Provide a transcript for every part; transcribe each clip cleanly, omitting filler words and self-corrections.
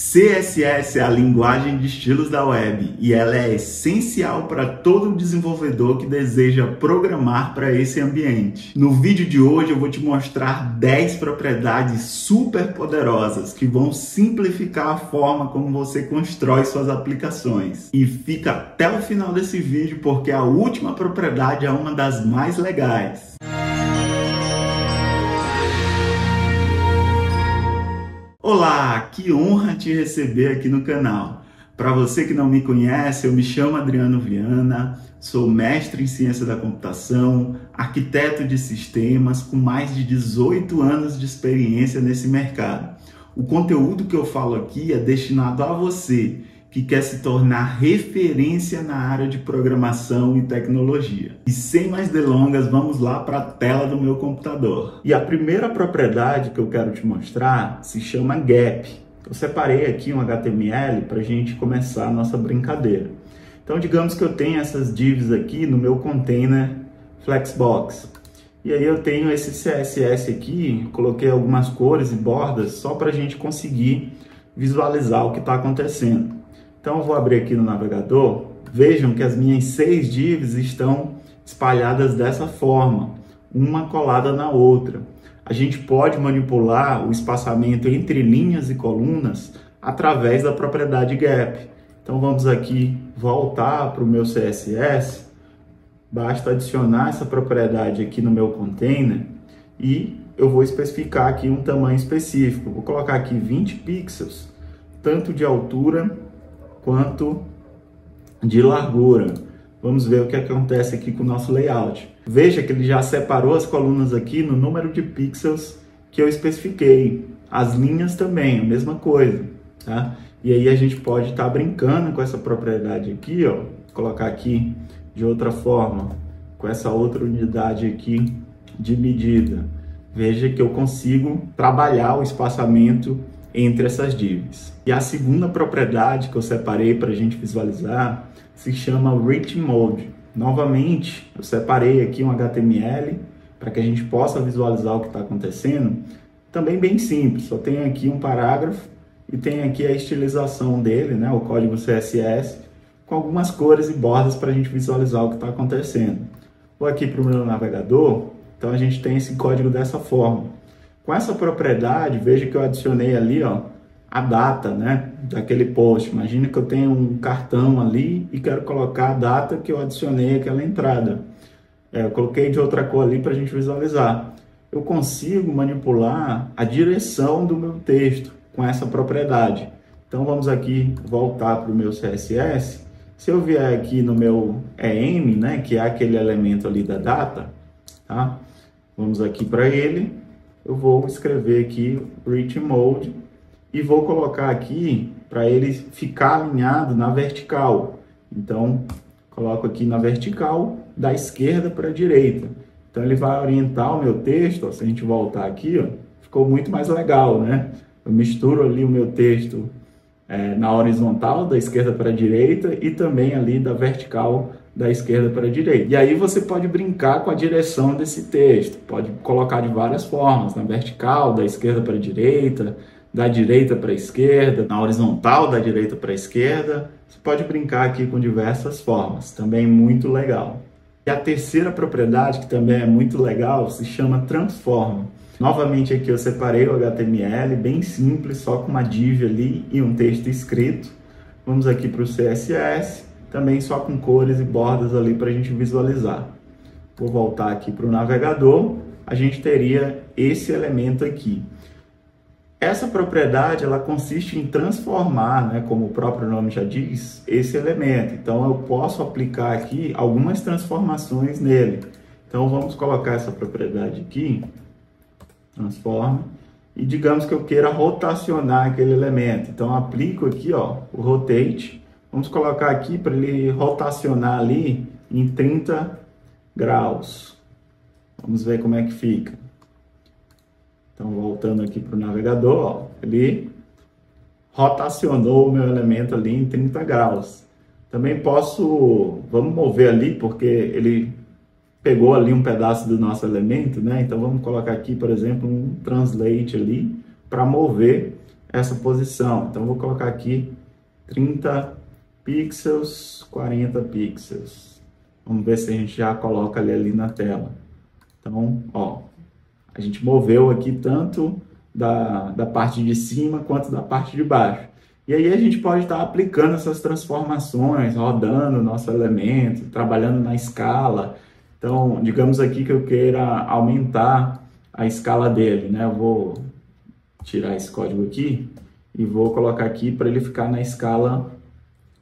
CSS é a linguagem de estilos da web e ela é essencial para todo desenvolvedor que deseja programar para esse ambiente. No vídeo de hoje eu vou te mostrar 10 propriedades super poderosas que vão simplificar a forma como você constrói suas aplicações. E fica até o final desse vídeo porque a última propriedade é uma das mais legais. Olá, que honra te receber aqui no canal. Para você que não me conhece, eu me chamo Adriano Viana, sou mestre em ciência da computação, arquiteto de sistemas com mais de 18 anos de experiência nesse mercado. O conteúdo que eu falo aqui é destinado a você que quer se tornar referência na área de programação e tecnologia. E sem mais delongas, vamos lá para a tela do meu computador. E a primeira propriedade que eu quero te mostrar se chama Gap. Eu separei aqui um HTML para a gente começar a nossa brincadeira. Então, digamos que eu tenho essas divs aqui no meu container Flexbox. E aí eu tenho esse CSS aqui, coloquei algumas cores e bordas só para a gente conseguir visualizar o que está acontecendo. Então eu vou abrir aqui no navegador, vejam que as minhas 6 divs estão espalhadas dessa forma, uma colada na outra. A gente pode manipular o espaçamento entre linhas e colunas através da propriedade Gap. Então vamos aqui voltar para o meu CSS, basta adicionar essa propriedade aqui no meu container e eu vou especificar aqui um tamanho específico. Vou colocar aqui 20 pixels, tanto de altura quanto de largura. Vamos ver o que acontece aqui com o nosso layout. Veja que ele já separou as colunas aqui no número de pixels que eu especifiquei. As linhas também, a mesma coisa, tá? E aí a gente pode estar brincando com essa propriedade aqui, ó, colocar aqui de outra forma, com essa outra unidade aqui de medida. Veja que eu consigo trabalhar o espaçamento entre essas divs. E a segunda propriedade que eu separei para a gente visualizar se chama Rich Mode. Novamente, eu separei aqui um HTML para que a gente possa visualizar o que está acontecendo. Também bem simples, só tem aqui um parágrafo e tem aqui a estilização dele, né, o código CSS, com algumas cores e bordas para a gente visualizar o que está acontecendo. Vou aqui para o meu navegador, então a gente tem esse código dessa forma. Com essa propriedade, veja que eu adicionei ali, ó, a data, né, daquele post. Imagina que eu tenho um cartão ali e quero colocar a data que eu adicionei aquela entrada. Eu coloquei de outra cor ali para a gente visualizar. Eu consigo manipular a direção do meu texto com essa propriedade. Então vamos aqui voltar para o meu CSS. Se eu vier aqui no meu EM, né, que é aquele elemento ali da data, tá? Vamos aqui para ele. Eu vou escrever aqui Rich Mode e vou colocar aqui para ele ficar alinhado na vertical. Então, coloco aqui na vertical, da esquerda para a direita. Então, ele vai orientar o meu texto. Ó, se a gente voltar aqui, ó, ficou muito mais legal, né? Eu misturo ali o meu texto na horizontal, da esquerda para a direita, e também ali da vertical, da esquerda para a direita. E aí você pode brincar com a direção desse texto, pode colocar de várias formas, na vertical, da esquerda para a direita, da direita para a esquerda, na horizontal, da direita para a esquerda. Você pode brincar aqui com diversas formas, também muito legal. E a terceira propriedade, que também é muito legal, se chama Transform. Novamente aqui eu separei o HTML, bem simples, só com uma div ali e um texto escrito. Vamos aqui para o CSS, também só com cores e bordas ali para a gente visualizar. Vou voltar aqui para o navegador, a gente teria esse elemento aqui. Essa propriedade, ela consiste em transformar, né, como o próprio nome já diz, esse elemento. Então eu posso aplicar aqui algumas transformações nele. Então vamos colocar essa propriedade aqui, transforma, e digamos que eu queira rotacionar aquele elemento. Então eu aplico aqui, ó, o rotate. Vamos colocar aqui para ele rotacionar ali em 30 graus. Vamos ver como é que fica. Então, voltando aqui para o navegador, ó, ele rotacionou o meu elemento ali em 30 graus. Também posso, vamos mover ali, porque ele pegou ali um pedaço do nosso elemento, né? Então, vamos colocar aqui, por exemplo, um translate ali para mover essa posição. Então, vou colocar aqui 30 pixels, 40 pixels. Vamos ver se a gente já coloca ali na tela. Então, ó, a gente moveu aqui tanto da parte de cima quanto da parte de baixo. E aí a gente pode estar aplicando essas transformações, rodando o nosso elemento, trabalhando na escala. Então, digamos aqui que eu queira aumentar a escala dele, né? Eu vou tirar esse código aqui e vou colocar aqui para ele ficar na escala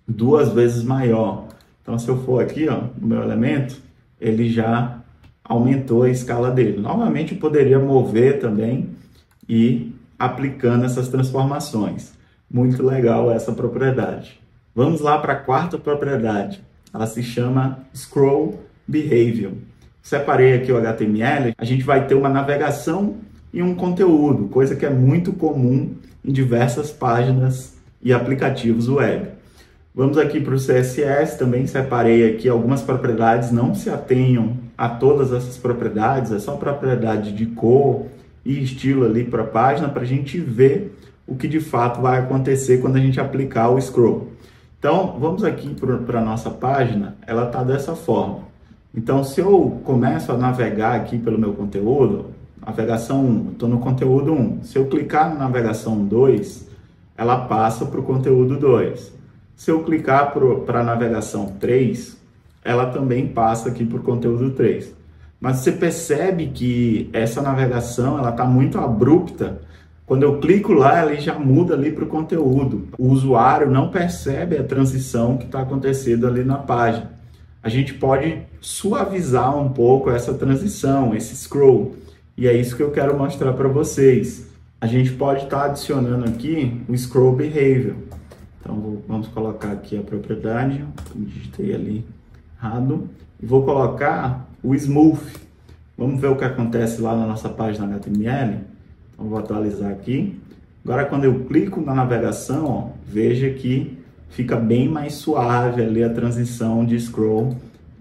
2 vezes maior. Então, se eu for aqui, ó, no meu elemento, ele já aumentou a escala dele. Novamente, eu poderia mover também e aplicando essas transformações. Muito legal essa propriedade. Vamos lá para a quarta propriedade. Ela se chama Scroll Behavior. Separei aqui o HTML. A gente vai ter uma navegação e um conteúdo, coisa que é muito comum em diversas páginas e aplicativos web. Vamos aqui para o CSS, também separei aqui algumas propriedades, não se atenham a todas essas propriedades, é só propriedade de cor e estilo ali para a página, para a gente ver o que de fato vai acontecer quando a gente aplicar o scroll. Então, vamos aqui para a nossa página, ela está dessa forma. Então, se eu começo a navegar aqui pelo meu conteúdo, navegação 1, estou no conteúdo 1, se eu clicar na navegação 2, ela passa para o conteúdo 2. Se eu clicar para a navegação 3, ela também passa aqui para o conteúdo 3. Mas você percebe que essa navegação está muito abrupta. Quando eu clico lá, ele já muda ali para o conteúdo. O usuário não percebe a transição que está acontecendo ali na página. A gente pode suavizar um pouco essa transição, esse scroll. E é isso que eu quero mostrar para vocês. A gente pode estar adicionando aqui o Scroll Behavior. Então, vamos colocar aqui a propriedade, eu digitei ali errado, e vou colocar o Smooth. Vamos ver o que acontece lá na nossa página HTML. Então, vou atualizar aqui. Agora, quando eu clico na navegação, ó, veja que fica bem mais suave ali a transição de scroll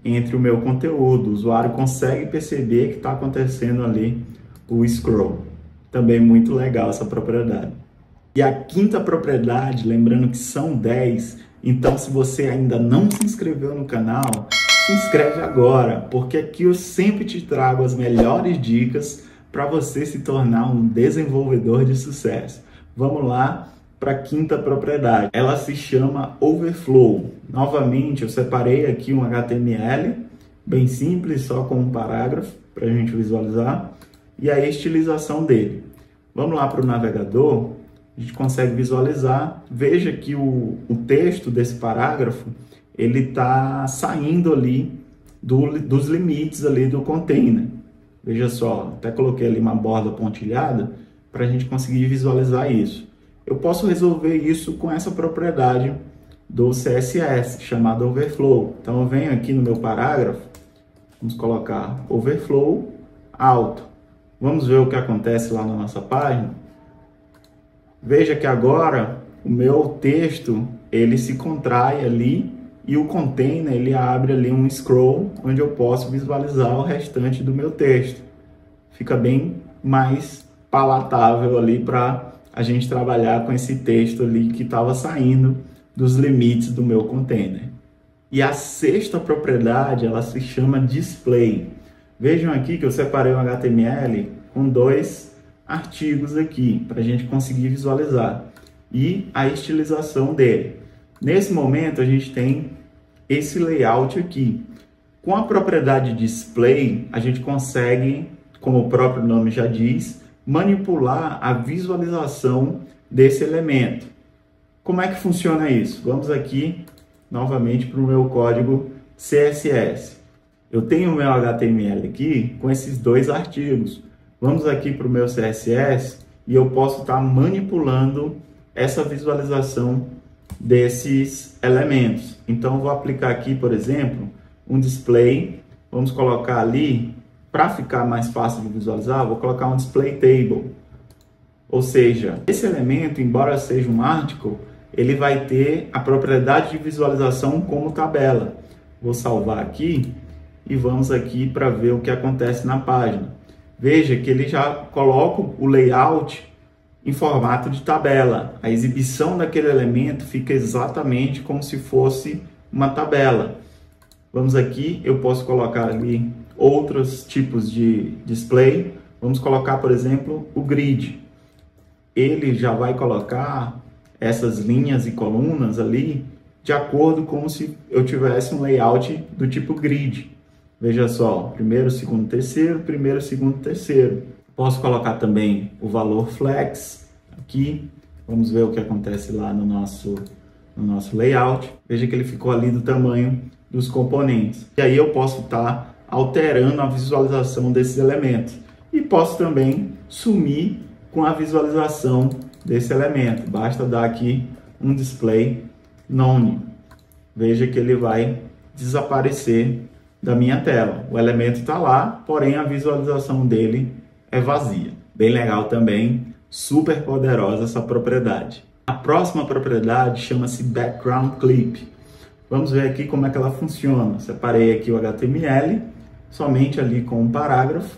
entre o meu conteúdo. O usuário consegue perceber que está acontecendo ali o scroll. Também muito legal essa propriedade. E a quinta propriedade, lembrando que são 10, então se você ainda não se inscreveu no canal, se inscreve agora, porque aqui eu sempre te trago as melhores dicas para você se tornar um desenvolvedor de sucesso. Vamos lá para a quinta propriedade. Ela se chama Overflow. Novamente, eu separei aqui um HTML, bem simples, só com um parágrafo, para a gente visualizar, e a estilização dele. Vamos lá para o navegador. A gente consegue visualizar, veja que o texto desse parágrafo, ele está saindo ali dos limites ali do container. Veja só, até coloquei ali uma borda pontilhada para a gente conseguir visualizar isso. Eu posso resolver isso com essa propriedade do CSS, chamada Overflow. Então eu venho aqui no meu parágrafo, vamos colocar Overflow alto. Vamos ver o que acontece lá na nossa página. Veja que agora o meu texto, ele se contrai ali e o container, ele abre ali um scroll onde eu posso visualizar o restante do meu texto. Fica bem mais palatável ali para a gente trabalhar com esse texto ali que estava saindo dos limites do meu container. E a sexta propriedade, ela se chama Display. Vejam aqui que eu separei um HTML com 2 artigos aqui, para a gente conseguir visualizar. E a estilização dele. Nesse momento, a gente tem esse layout aqui. Com a propriedade Display, a gente consegue, como o próprio nome já diz, manipular a visualização desse elemento. Como é que funciona isso? Vamos aqui, novamente, para o meu código CSS. Eu tenho o meu HTML aqui com esses 2 artigos. Vamos aqui para o meu CSS e eu posso estar manipulando essa visualização desses elementos. Então, eu vou aplicar aqui, por exemplo, um display. Vamos colocar ali, para ficar mais fácil de visualizar, vou colocar um display table. Ou seja, esse elemento, embora seja um article, ele vai ter a propriedade de visualização como tabela. Vou salvar aqui e vamos aqui para ver o que acontece na página. Veja que ele já coloca o layout em formato de tabela. A exibição daquele elemento fica exatamente como se fosse uma tabela. Vamos aqui, eu posso colocar ali outros tipos de display. Vamos colocar, por exemplo, o grid. Ele já vai colocar essas linhas e colunas ali de acordo com se eu tivesse um layout do tipo grid. Veja só, primeiro, segundo, terceiro, primeiro, segundo, terceiro. Posso colocar também o valor flex aqui. Vamos ver o que acontece lá no nosso layout. Veja que ele ficou ali do tamanho dos componentes. E aí eu posso estar alterando a visualização desses elementos. E posso também sumir com a visualização desse elemento. Basta dar aqui um display none. Veja que ele vai desaparecer da minha tela. O elemento está lá, porém a visualização dele é vazia. Bem legal também, super poderosa essa propriedade. A próxima propriedade chama-se Background Clip. Vamos ver aqui como é que ela funciona. Separei aqui o HTML, somente ali com um parágrafo,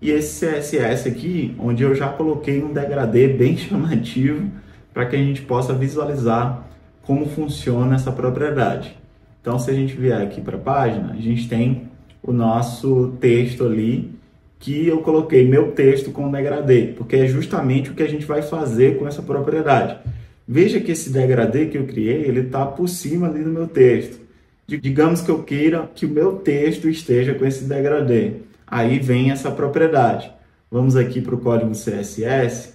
e esse CSS aqui, onde eu já coloquei um degradê bem chamativo, para que a gente possa visualizar como funciona essa propriedade. Então, se a gente vier aqui para a página, a gente tem o nosso texto ali, que eu coloquei meu texto com degradê, porque é justamente o que a gente vai fazer com essa propriedade. Veja que esse degradê que eu criei, ele está por cima ali do meu texto. Digamos que eu queira que o meu texto esteja com esse degradê. Aí vem essa propriedade. Vamos aqui para o código CSS.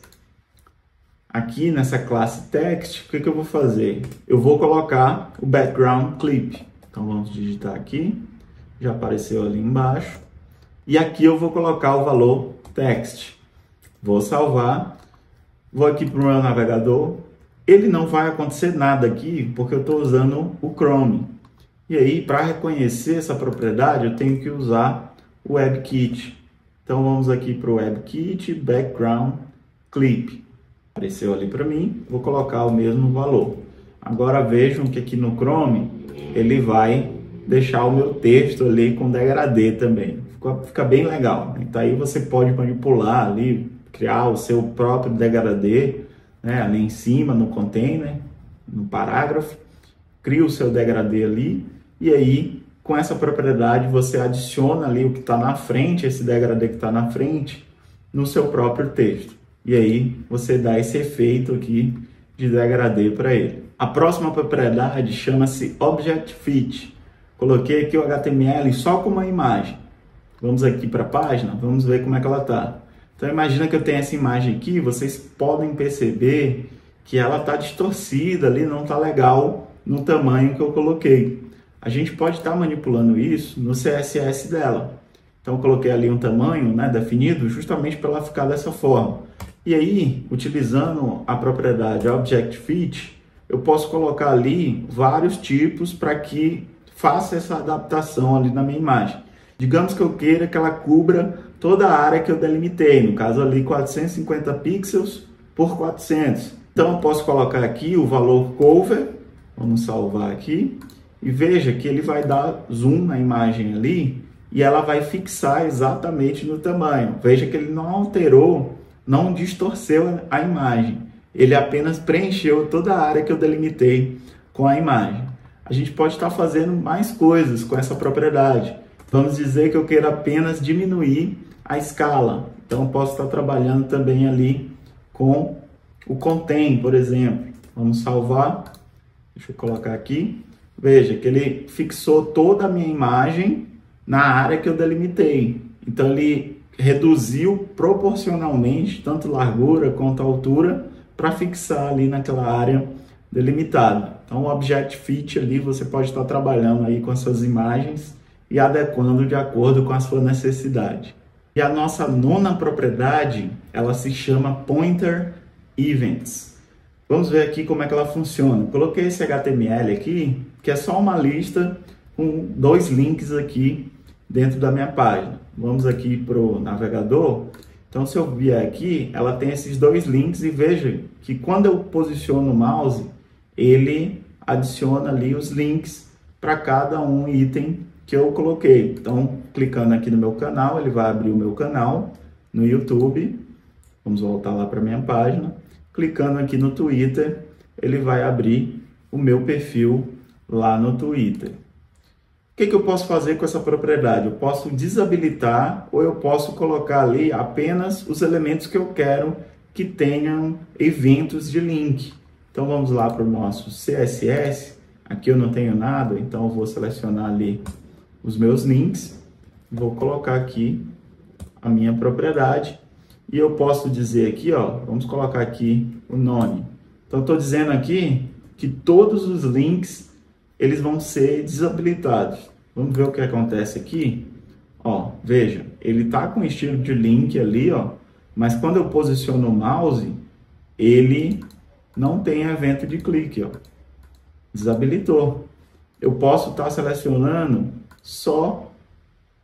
Aqui nessa classe text, o que eu vou fazer? Eu vou colocar o background clip. Então vamos digitar aqui. Já apareceu ali embaixo. E aqui eu vou colocar o valor text. Vou salvar. Vou aqui para o meu navegador. Ele não vai acontecer nada aqui porque eu estou usando o Chrome. E aí, para reconhecer essa propriedade, eu tenho que usar o WebKit. Então vamos aqui para o WebKit, background clip. Apareceu ali para mim, vou colocar o mesmo valor. Agora vejam que aqui no Chrome, ele vai deixar o meu texto ali com degradê também. Fica bem legal. Então aí você pode manipular ali, criar o seu próprio degradê, né, ali em cima no container, no parágrafo. Cria o seu degradê ali e aí com essa propriedade você adiciona ali o que está na frente, esse degradê que está na frente, no seu próprio texto. E aí você dá esse efeito aqui de degradê para ele. A próxima propriedade chama-se Object Fit. Coloquei aqui o HTML só com uma imagem. Vamos aqui para a página, vamos ver como é que ela está. Então imagina que eu tenho essa imagem aqui, vocês podem perceber que ela está distorcida ali, não está legal no tamanho que eu coloquei. A gente pode estar manipulando isso no CSS dela. Então eu coloquei ali um tamanho, né, definido justamente para ela ficar dessa forma. E aí, utilizando a propriedade Object Fit, eu posso colocar ali vários tipos para que faça essa adaptação ali na minha imagem. Digamos que eu queira que ela cubra toda a área que eu delimitei, no caso ali 450 pixels por 400. Então eu posso colocar aqui o valor cover, vamos salvar aqui, e veja que ele vai dar zoom na imagem ali e ela vai fixar exatamente no tamanho. Veja que ele não alterou, não distorceu a imagem, ele apenas preencheu toda a área que eu delimitei com a imagem. A gente pode estar fazendo mais coisas com essa propriedade. Vamos dizer que eu quero apenas diminuir a escala. Então, eu posso estar trabalhando também ali com o contain, por exemplo. Vamos salvar. Deixa eu colocar aqui. Veja que ele fixou toda a minha imagem na área que eu delimitei. Então, ele reduziu proporcionalmente, tanto largura quanto altura, para fixar ali naquela área delimitada. Então, o Object Fit ali, você pode estar trabalhando aí com essas imagens e adequando de acordo com a sua necessidade. E a nossa nona propriedade, ela se chama Pointer Events. Vamos ver aqui como é que ela funciona. Coloquei esse HTML aqui, que é só uma lista com 2 links aqui dentro da minha página. Vamos aqui para o navegador. Então, se eu vier aqui, ela tem esses 2 links e veja que quando eu posiciono o mouse, ele adiciona ali os links para cada um item que eu coloquei. Então, clicando aqui no meu canal, ele vai abrir o meu canal no YouTube. Vamos voltar lá para minha página. Clicando aqui no Twitter, ele vai abrir o meu perfil lá no Twitter. O que eu posso fazer com essa propriedade? Eu posso desabilitar ou eu posso colocar ali apenas os elementos que eu quero que tenham eventos de link. Então vamos lá para o nosso CSS. Aqui eu não tenho nada, então eu vou selecionar ali os meus links. Vou colocar aqui a minha propriedade. E eu posso dizer aqui, ó, vamos colocar aqui o nome. Então estou dizendo aqui que todos os links eles vão ser desabilitados. Vamos ver o que acontece aqui. Ó, veja, ele está com estilo de link ali, ó, mas quando eu posiciono o mouse, ele não tem evento de clique, ó. Desabilitou. Eu posso estar selecionando só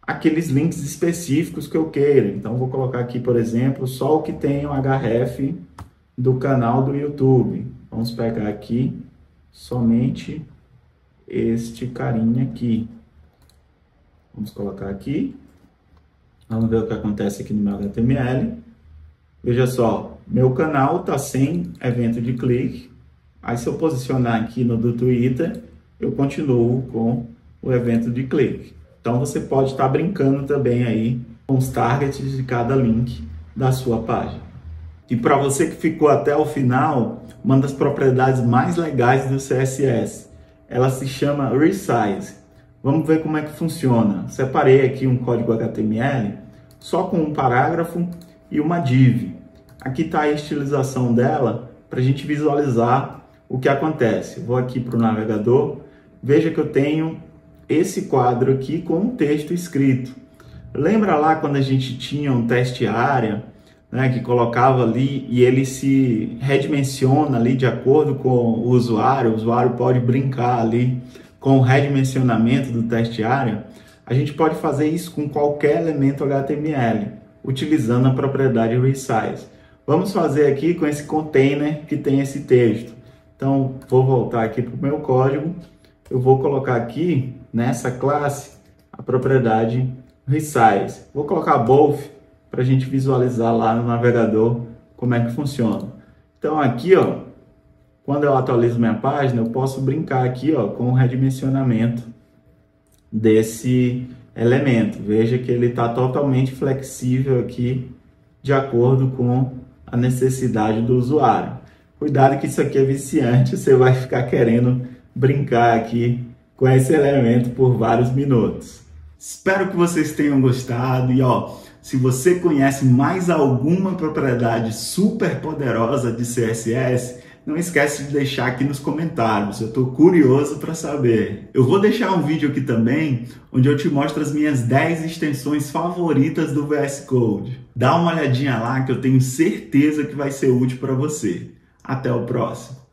aqueles links específicos que eu queira. Então, vou colocar aqui, por exemplo, só o que tem o href do canal do YouTube. Vamos pegar aqui somente este carinha aqui. Vamos colocar aqui. Vamos ver o que acontece aqui no meu HTML. Veja só, meu canal está sem evento de clique. Aí se eu posicionar aqui no do Twitter, eu continuo com o evento de clique. Então você pode estar brincando também aí com os targets de cada link da sua página. E para você que ficou até o final, uma das propriedades mais legais do CSS, ela se chama Resize. Vamos ver como é que funciona. Separei aqui um código HTML só com um parágrafo e uma div. Aqui está a estilização dela para a gente visualizar o que acontece. Vou aqui para o navegador, veja que eu tenho esse quadro aqui com um texto escrito. Lembra lá quando a gente tinha um teste área, né, que colocava ali e ele se redimensiona ali de acordo com o usuário pode brincar ali com o redimensionamento do teste área? A gente pode fazer isso com qualquer elemento HTML, utilizando a propriedade Resize. Vamos fazer aqui com esse container que tem esse texto. Então, vou voltar aqui para o meu código. Eu vou colocar aqui, nessa classe, a propriedade Resize. Vou colocar both para a gente visualizar lá no navegador como é que funciona. Então, aqui, ó, quando eu atualizo minha página, eu posso brincar aqui, ó, com o redimensionamento desse elemento. Veja que ele está totalmente flexível aqui, de acordo com a necessidade do usuário. Cuidado que isso aqui é viciante, você vai ficar querendo brincar aqui com esse elemento por vários minutos. Espero que vocês tenham gostado e ó, se você conhece mais alguma propriedade super poderosa de CSS, não esquece de deixar aqui nos comentários, eu estou curioso para saber. Eu vou deixar um vídeo aqui também, onde eu te mostro as minhas 10 extensões favoritas do VS Code. Dá uma olhadinha lá que eu tenho certeza que vai ser útil para você. Até o próximo!